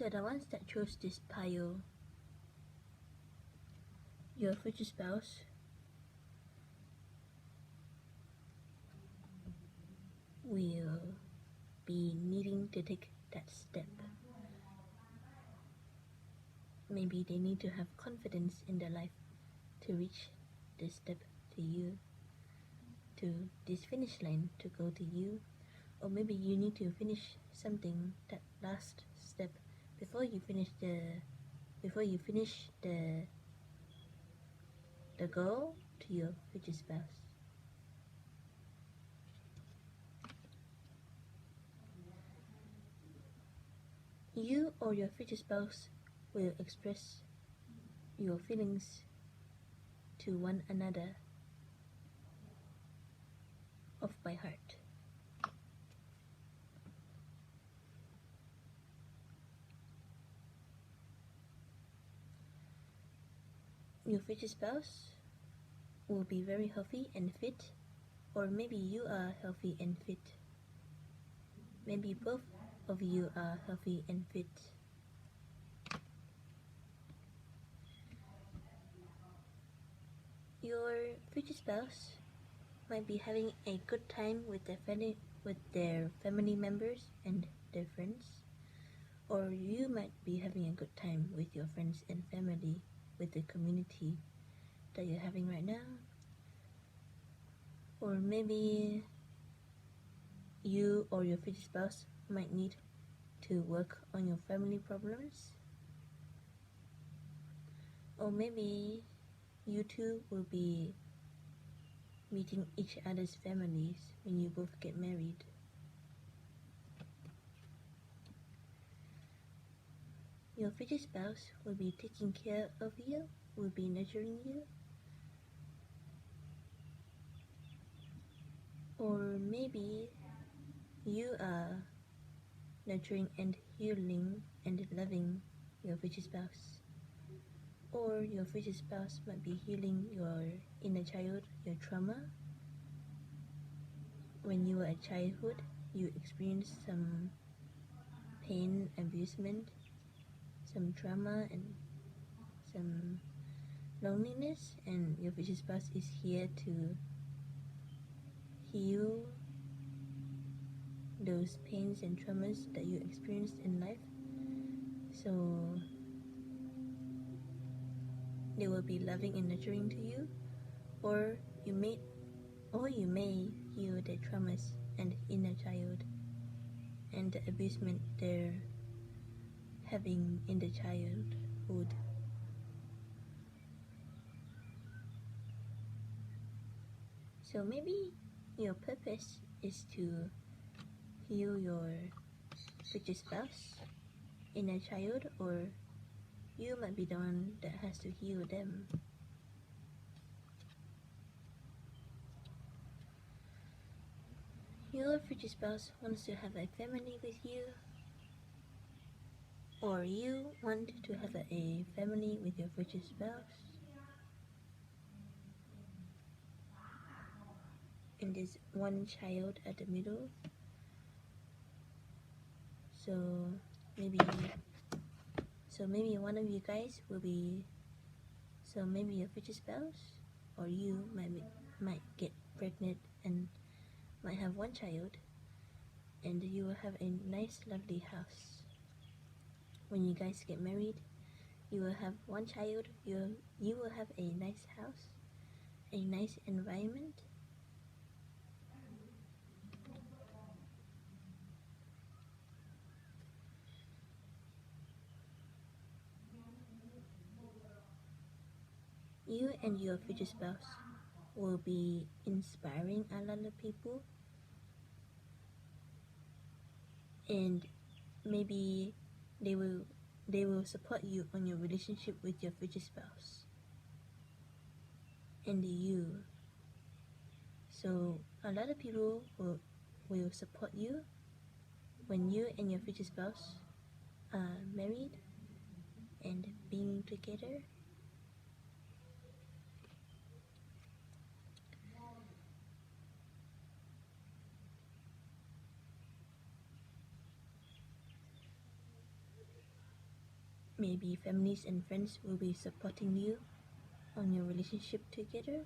So the ones that chose this pile, your future spouse will be needing to take that step. Maybe they need to have confidence in their life to reach this step to you, to this finish line, to go to you. Or maybe you need to finish something, that last step, before you finish the goal to your future spouse. You or your future spouse will express your feelings to one another off by heart. Your future spouse will be very healthy and fit, or maybe you are healthy and fit. Maybe both of you are healthy and fit. Your future spouse might be having a good time with their family members and their friends, or you might be having a good time with your friends and family, with the community that you're having right now. Or maybe you or your future spouse might need to work on your family problems. Or maybe you two will be meeting each other's families when you both get married. Your future spouse will be taking care of you, will be nurturing you. Or maybe you are nurturing and healing and loving your future spouse. Or your future spouse might be healing your inner child, your trauma. When you were a childhood, you experienced some pain, abusement, some trauma, and some loneliness, and your future spouse is here to heal those pains and traumas that you experienced in life. So they will be loving and nurturing to you, or you may heal the traumas and inner child and the abusement they're having in the childhood. So maybe your purpose is to heal your future spouse, inner child, or you might be the one that has to heal them. Your future spouse wants to have a family with you, or you want to have a family with your future spouse. And there's one child at the middle. So maybe one of you guys will be, so maybe your future spouse or you might get pregnant and might have one child, and you will have a nice lovely house. When you guys get married, you will have one child, you will have a nice house, a nice environment. You and your future spouse will be inspiring a lot of people, and maybe they will support you on your relationship with your future spouse and you. So a lot of people will support you when you and your future spouse are married and being together. Maybe families and friends will be supporting you on your relationship together.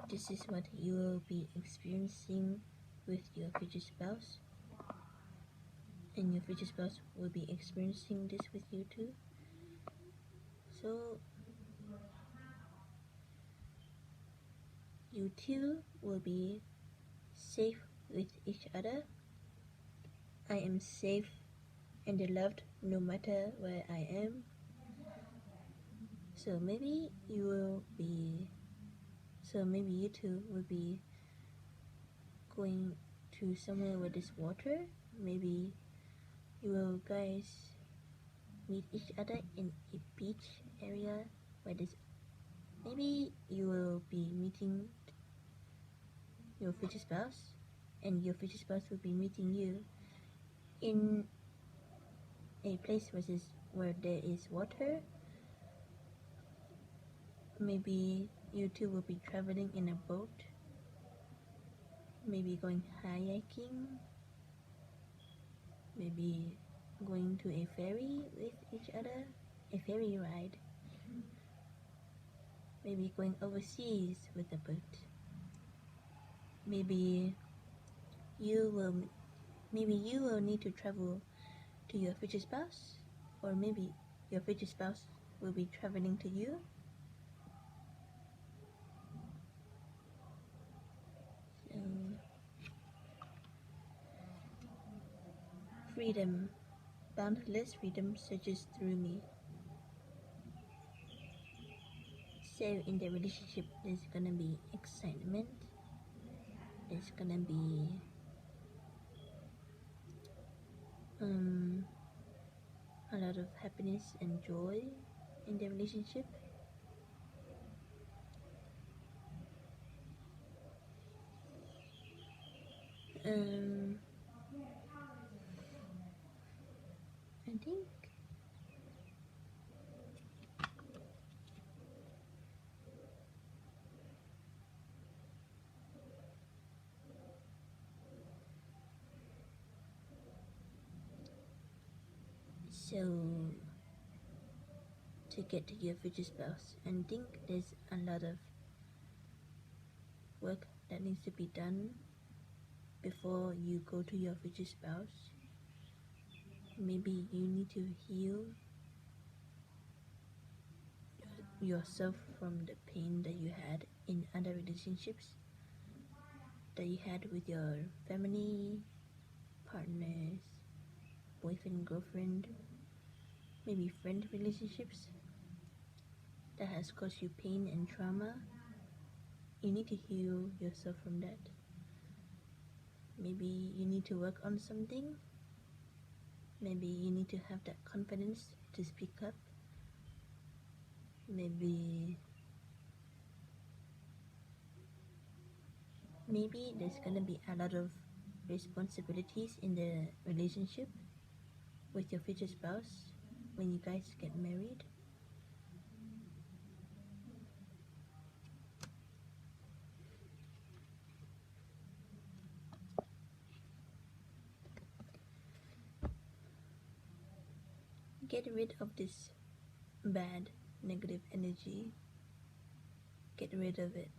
This is what you will be experiencing with your future spouse, and your future spouse will be experiencing this with you too. So you two will be safe with each other. I am safe and loved no matter where I am. So maybe you two will be going to somewhere where there's water. Maybe you will guys meet each other in a beach area where there's, maybe you will be meeting your future spouse, and your future spouse will be meeting you in a place where there is water. Maybe you two will be traveling in a boat, maybe going kayaking, maybe going to a ferry with each other, a ferry ride, maybe going overseas with a boat. Maybe you will need to travel to your future spouse, or maybe your future spouse will be traveling to you. So, freedom, boundless freedom surges through me. So in the relationship, there's gonna be excitement. There's gonna be a lot of happiness and joy in the relationship. I think so. To get to your future spouse, and think there's a lot of work that needs to be done before you go to your future spouse. Maybe you need to heal yourself from the pain that you had in other relationships, that you had with your family, partners, boyfriend, girlfriend, maybe friend relationships that has caused you pain and trauma. You need to heal yourself from that. Maybe you need to work on something. Maybe you need to have that confidence to speak up. Maybe there's gonna be a lot of responsibilities in the relationship with your future spouse when you guys get married. Get rid of this bad, negative energy. Get rid of it.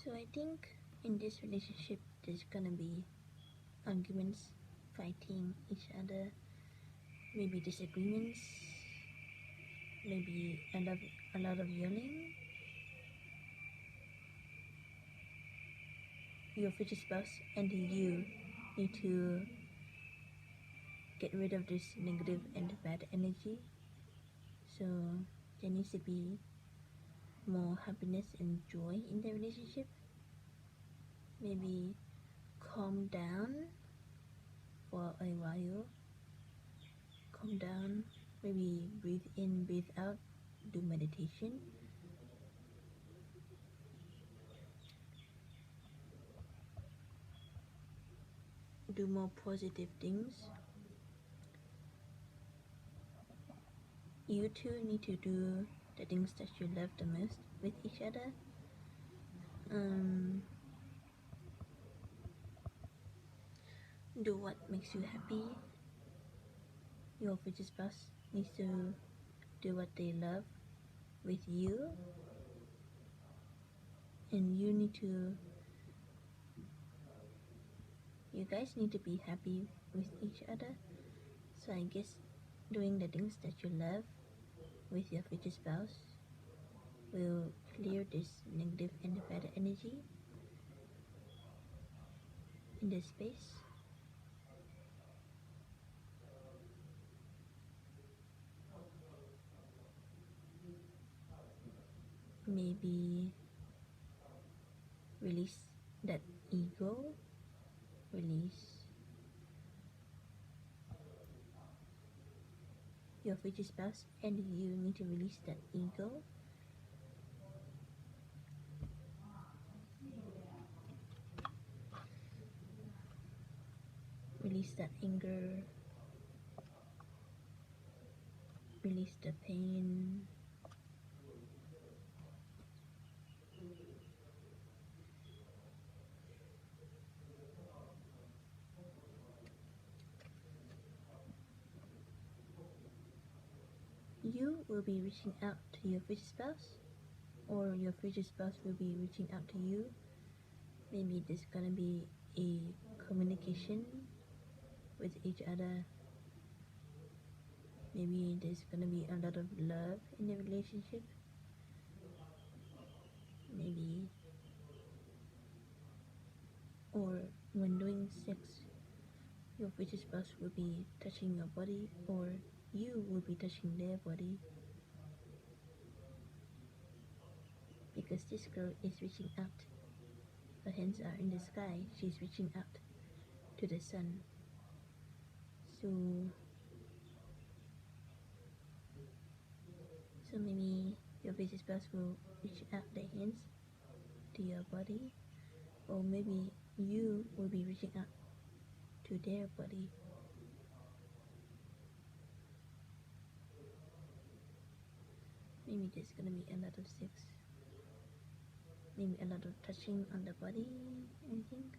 So I think in this relationship there's gonna be arguments, fighting each other, maybe disagreements, maybe a lot of yelling. Your future spouse and you need to get rid of this negative and bad energy. So there needs to be more happiness and joy in the relationship. Maybe calm down for a while. Calm down. Maybe breathe in, breathe out. Do meditation. do more positive things. You two need to do the things that you love the most with each other. Do what makes you happy. Your future spouse needs to do what they love with you, and you guys need to be happy with each other. So I guess doing the things that you love with your future spouse will clear this negative and bad energy in the space. Maybe release that ego, release your future spouse, and you need to release that ego. Release that anger, release the pain. You will be reaching out to your future spouse, or your future spouse will be reaching out to you. Maybe there's gonna be a communication with each other. Maybe there's gonna be a lot of love in the relationship. Maybe, or when doing sex, your future spouse will be touching your body, or you will be touching their body. Because this girl is reaching out. Her hands are in the sky. She's reaching out to the sun. So maybe your future spouse will reach out their hands to your body, or maybe you will be reaching out to their body. Maybe there's gonna be a lot of sex, maybe a lot of touching on the body, I think.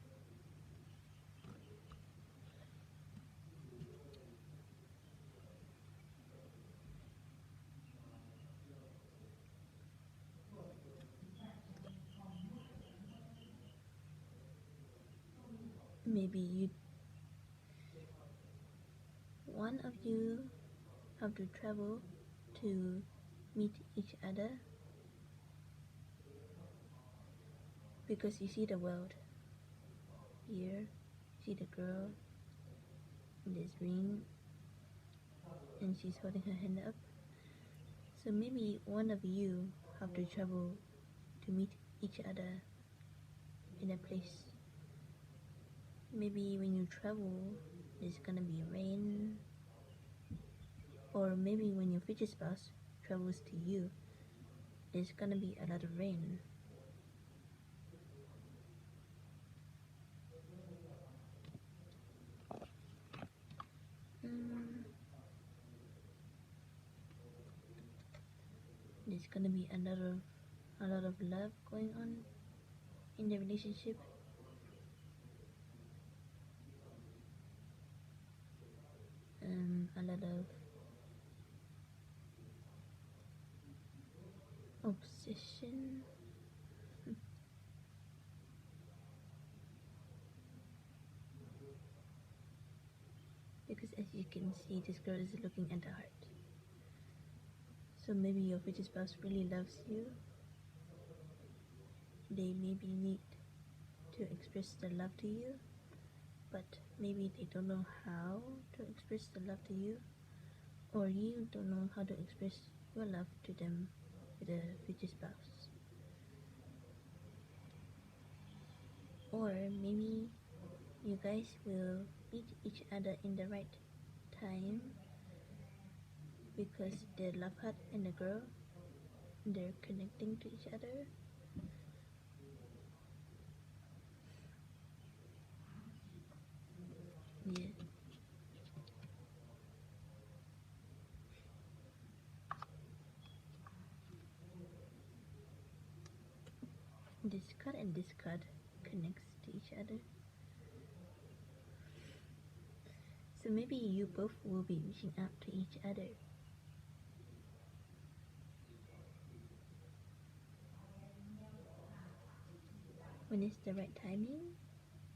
Maybe one of you have to travel to meet each other, because you see the world here. You see the girl in this ring, and she's holding her hand up. So maybe one of you have to travel to meet each other in a place. Maybe when you travel, there's gonna be rain, or maybe when your future spouse travels to you, there's gonna be a lot of rain. There's gonna be a lot of love going on in the relationship. A lot of obsession. Because as you can see, this girl is looking at the heart. So maybe your future spouse really loves you. They maybe need to express the love to you, but maybe they don't know how to express the love to you, or you don't know how to express your love to them with a future spouse. Or maybe you guys will meet each other in the right time, because the love heart and the girl, they're connecting to each other. Yeah. This card and this card connects to each other. So maybe you both will be reaching out to each other. When it's the right timing,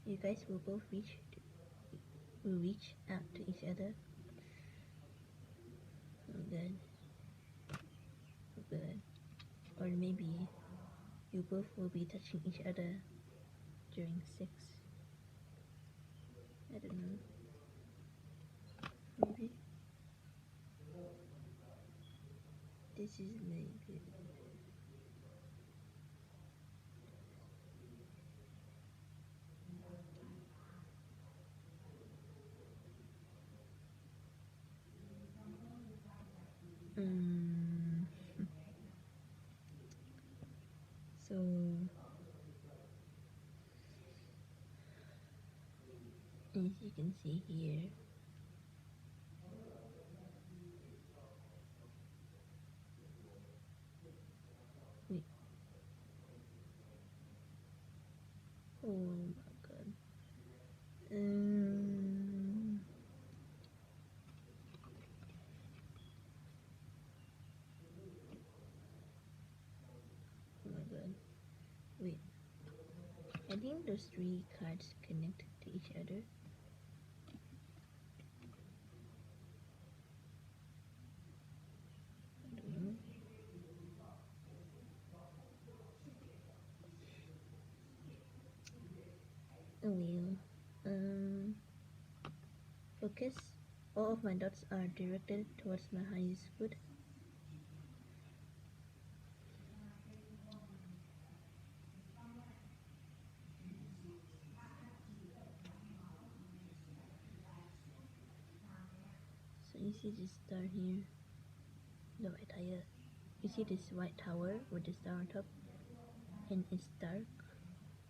you guys will both reach out to each other. Oh, good. Oh, good. Or maybe you both will be touching each other during sex. I don't know. Maybe. This is very good. Mm. So as you can see here, wait. Oh my god. Oh my god. Wait. I think those three cards connect to each other. I don't know. Oh well. Focus. All of my dots are directed towards my highest good. So you see this star here, the white tower. You see this white tower with the star on top, and it's dark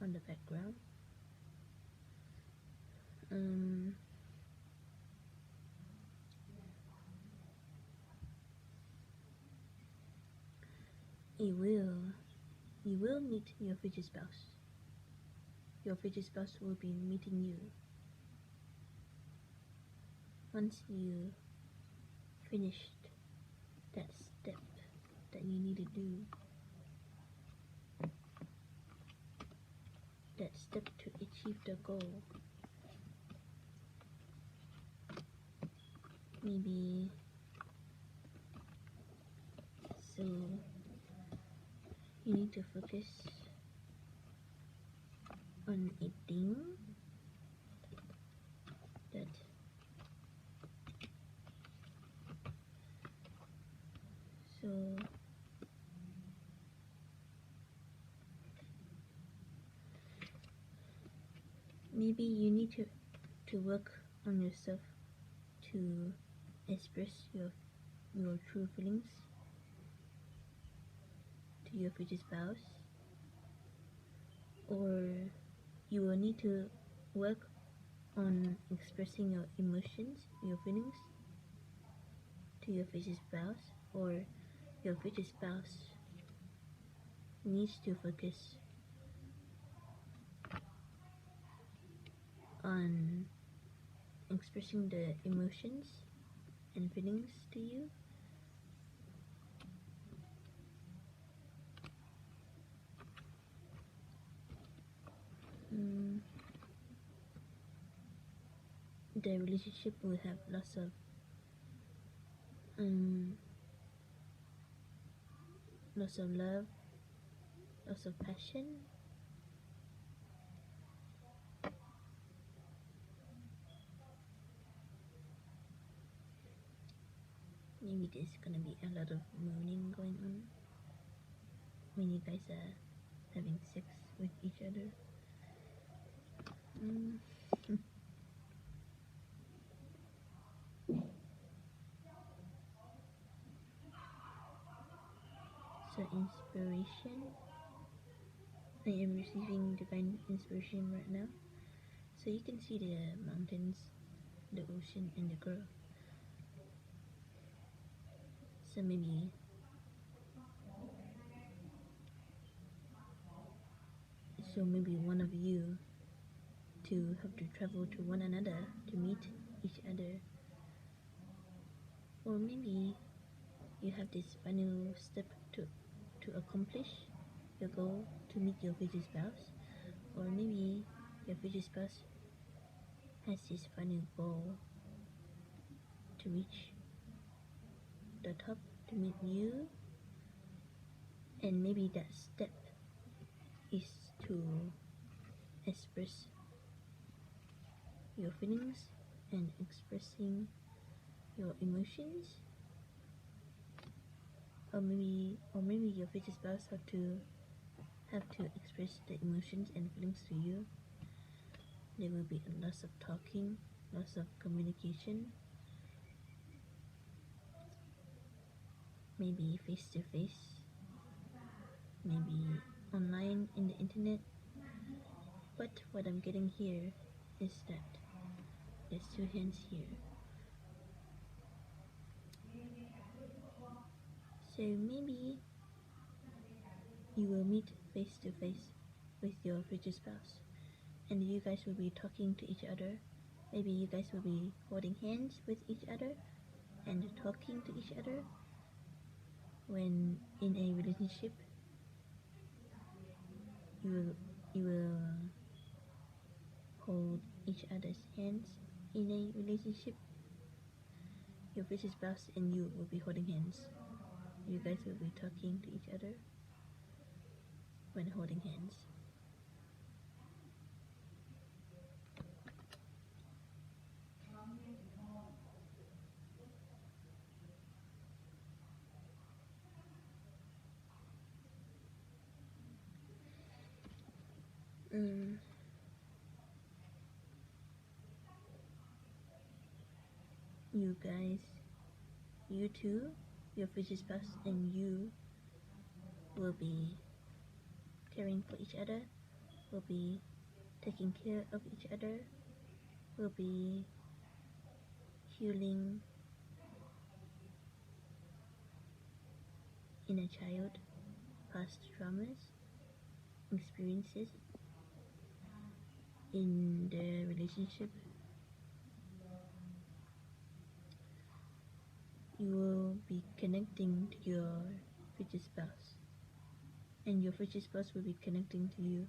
on the background. You will meet your future spouse. Your future spouse will be meeting you. Once you finished that step that you need to do, that step to achieve the goal, maybe so you need to focus on a thing that so maybe you need to work on yourself to express your true feelings to your future spouse, or you will need to work on expressing your emotions, your feelings to your future spouse, or your future spouse needs to focus on expressing the emotions and feelings to you. The relationship will have lots of love, lots of passion. Maybe there's gonna be a lot of moaning going on when you guys are having sex with each other. So inspiration. I am receiving divine inspiration right now. So you can see the mountains the ocean and the girl. So maybe one of you to have to travel to one another to meet each other, or maybe you have this final step to accomplish your goal to meet your future spouse, or maybe your future spouse has this final goal to reach the top to meet you, and maybe that step is to express your feelings and expressing your emotions, or maybe your future spouse have to express the emotions and feelings to you. There will be a lot of talking, lots of communication, maybe face to face, maybe online in the internet. But what I'm getting here is that there's two hands here. So maybe you will meet face to face with your future spouse, and you guys will be talking to each other. Maybe you guys will be holding hands with each other and talking to each other. When in a relationship, you will hold each other's hands. In a relationship, your future spouse and you will be holding hands. You guys will be talking to each other when holding hands. You guys, you two, your future spouse and you will be caring for each other, will be taking care of each other, will be healing inner child, past traumas, experiences in the relationship. You will be connecting to your future spouse, and your future spouse will be connecting to you.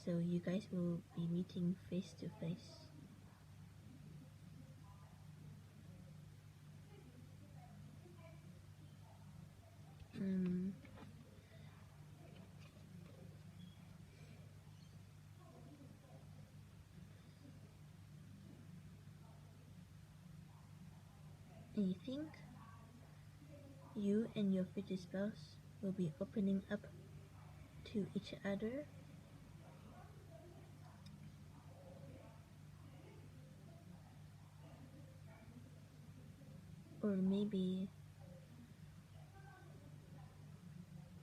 So you guys will be meeting face to face. I think you and your future spouse will be opening up to each other. Or maybe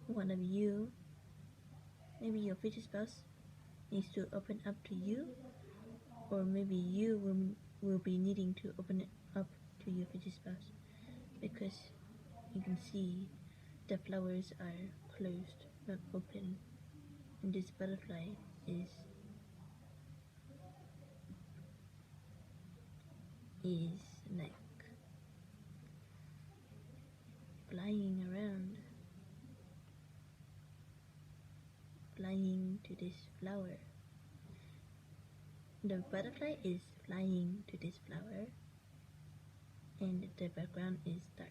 one of you, maybe your future spouse needs to open up to you, or maybe you will be needing to open it up to your future spouse, because you can see the flowers are closed, not open, and this butterfly is like flying around, flying to this flower. The butterfly is flying to this flower, and the background is dark.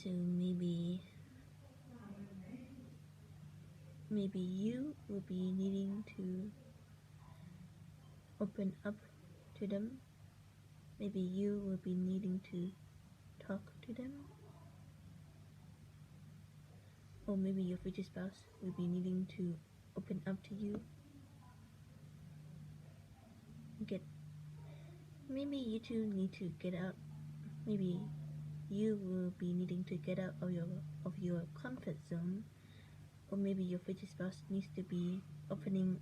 So maybe you will be needing to open up to them. Maybe you will be needing to talk to them. Or maybe your future spouse will be needing to open up to you. Maybe you two need to get out. Maybe you will be needing to get out of your comfort zone, or maybe your future spouse needs to be opening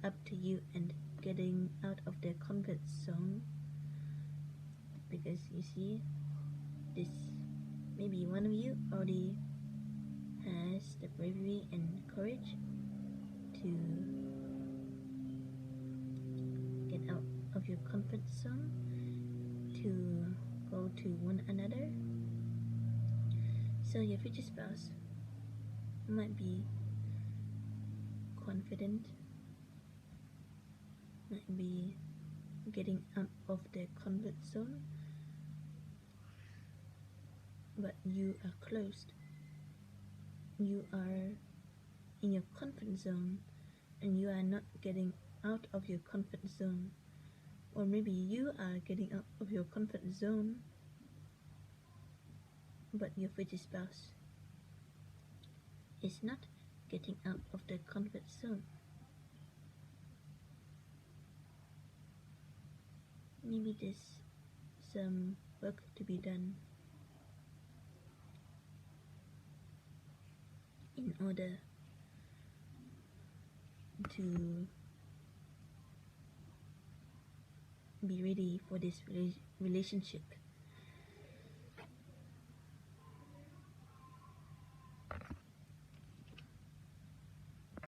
up to you and getting out of their comfort zone. Because you see, this maybe one of you already has the bravery and courage to get out of your comfort zone, to go to one another. So your future spouse might be confident, might be getting out of their comfort zone, but you are closed. You are in your comfort zone and you are not getting out of your comfort zone. Or maybe you are getting out of your comfort zone, but your future spouse is not getting out of their comfort zone. Maybe there's some work to be done in order to be ready for this relationship.